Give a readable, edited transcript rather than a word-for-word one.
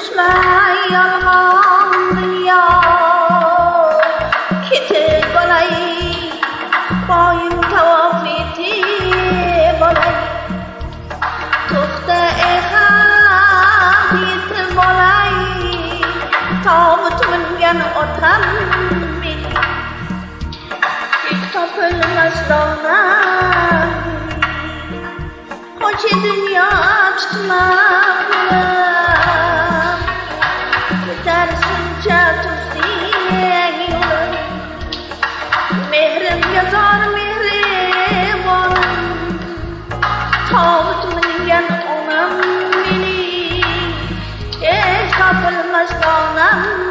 düşmay yalğan dünya ketib olay boyim tavof etib olay to'xta ham yetib olay tobut mingan otam mening hech topilmas donam qo'chi dunyo tutmaqlar ko'tarsincha tursang yo'lim mehrimga zor mehribon tobut mingan onam mening hech topilmas donam